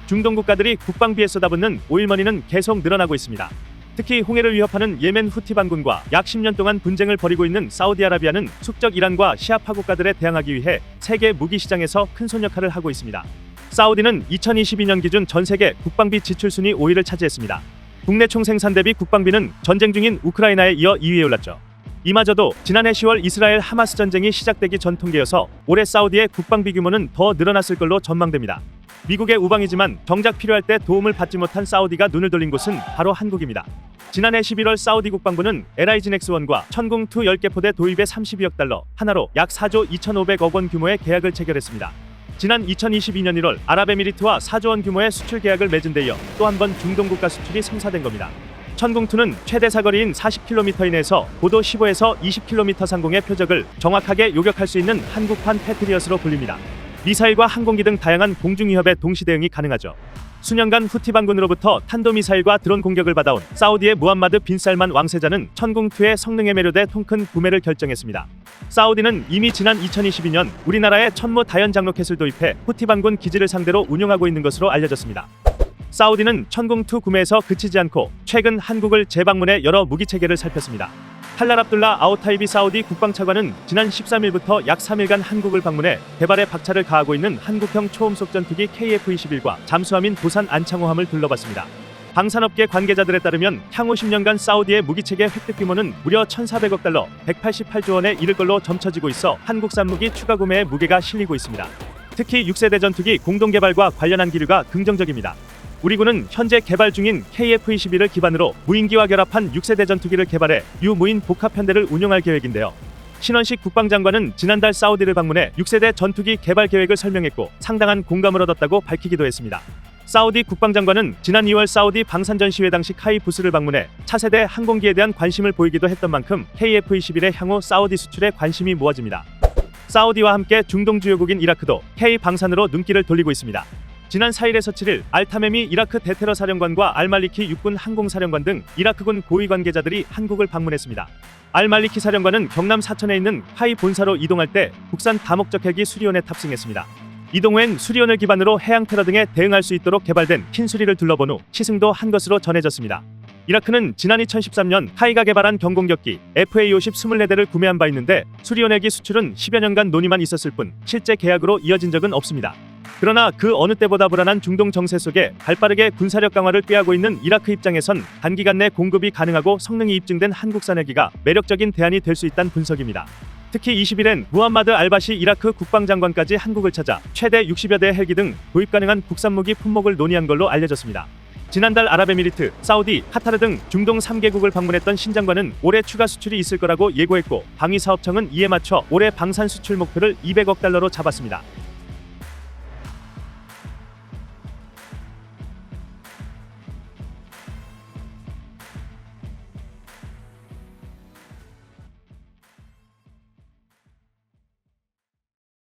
중동 국가들이 국방비에 쏟아붓는 오일머니는 계속 늘어나고 있습니다. 특히 홍해를 위협하는 예멘 후티 반군과 약 10년 동안 분쟁을 벌이고 있는 사우디아라비아는 숙적 이란과 시아파 국가들에 대항하기 위해 세계 무기 시장에서 큰손 역할을 하고 있습니다. 사우디는 2022년 기준 전 세계 국방비 지출 순위 5위를 차지했습니다. 국내 총생산 대비 국방비는 전쟁 중인 우크라이나에 이어 2위에 올랐죠. 이마저도 지난해 10월 이스라엘 하마스 전쟁이 시작되기 전 통계여서 올해 사우디의 국방비 규모는 더 늘어났을 걸로 전망됩니다. 미국의 우방이지만 정작 필요할 때 도움을 받지 못한 사우디가 눈을 돌린 곳은 바로 한국입니다. 지난해 11월 사우디 국방부는 LIG 넥스1과 천궁2 10개 포대 도입에 32억 달러, 하나로 약 4조 2,500억 원 규모의 계약을 체결했습니다. 지난 2022년 1월 아랍에미리트와 4조 원 규모의 수출 계약을 맺은 데 이어 또 한 번 중동 국가 수출이 성사된 겁니다. 천궁2는 최대 사거리인 40km 이내에서 고도 15에서 20km 상공의 표적을 정확하게 요격할 수 있는 한국판 패트리엇으로 불립니다. 미사일과 항공기 등 다양한 공중 위협에 동시 대응이 가능하죠. 수년간 후티 반군으로부터 탄도미사일과 드론 공격을 받아온 사우디의 무함마드 빈 살만 왕세자는 천궁2의 성능에 매료돼 통큰 구매를 결정했습니다. 사우디는 이미 지난 2022년 우리나라에 천무 다연 장로켓을 도입해 후티 반군 기지를 상대로 운용하고 있는 것으로 알려졌습니다. 사우디는 천궁2 구매에서 그치지 않고 최근 한국을 재방문해 여러 무기 체계를 살폈습니다. 탈랄 압둘라 아오타이비 사우디 국방차관은 지난 13일부터 약 3일간 한국을 방문해 개발에 박차를 가하고 있는 한국형 초음속 전투기 KF-21과 잠수함인 도산 안창호함을 둘러봤습니다. 방산업계 관계자들에 따르면 향후 10년간 사우디의 무기체계 획득 규모는 무려 1,400억 달러, 188조 원에 이를 걸로 점쳐지고 있어 한국산 무기 추가 구매에 무게가 실리고 있습니다. 특히 6세대 전투기 공동개발과 관련한 기류가 긍정적입니다. 우리 군은 현재 개발 중인 KF-21을 기반으로 무인기와 결합한 6세대 전투기를 개발해 유무인 복합편대를 운용할 계획인데요. 신원식 국방장관은 지난달 사우디를 방문해 6세대 전투기 개발 계획을 설명했고 상당한 공감을 얻었다고 밝히기도 했습니다. 사우디 국방장관은 지난 2월 사우디 방산전시회 당시 카이 부스를 방문해 차세대 항공기에 대한 관심을 보이기도 했던 만큼 KF-21의 향후 사우디 수출에 관심이 모아집니다. 사우디와 함께 중동 주요국인 이라크도 K 방산으로 눈길을 돌리고 있습니다. 지난 4일에서 7일 알타메미 이라크 대테러 사령관과 알말리키 육군 항공사령관 등 이라크군 고위 관계자들이 한국을 방문했습니다. 알말리키 사령관은 경남 사천에 있는 하이 본사로 이동할 때 국산 다목적 헬기 수리온에 탑승했습니다. 이동 후엔 수리온을 기반으로 해양 테러 등에 대응할 수 있도록 개발된 흰수리를 둘러본 후 시승도 한 것으로 전해졌습니다. 이라크는 지난 2013년 하이가 개발한 경공격기 FA-50 24대를 구매한 바 있는데 수리온 헬기 수출은 10여 년간 논의만 있었을 뿐 실제 계약으로 이어진 적은 없습니다. 그러나 그 어느 때보다 불안한 중동 정세 속에 발빠르게 군사력 강화를 꾀하고 있는 이라크 입장에선 단기간 내 공급이 가능하고 성능이 입증된 한국산 헬기가 매력적인 대안이 될 수 있다는 분석입니다. 특히 20일엔 무함마드 알바시 이라크 국방장관까지 한국을 찾아 최대 60여 대의 헬기 등 도입 가능한 국산 무기 품목을 논의한 걸로 알려졌습니다. 지난달 아랍에미리트, 사우디, 카타르 등 중동 3개국을 방문했던 신 장관은 올해 추가 수출이 있을 거라고 예고했고 방위사업청은 이에 맞춰 올해 방산 수출 목표를 200억 달러로 잡았습니다.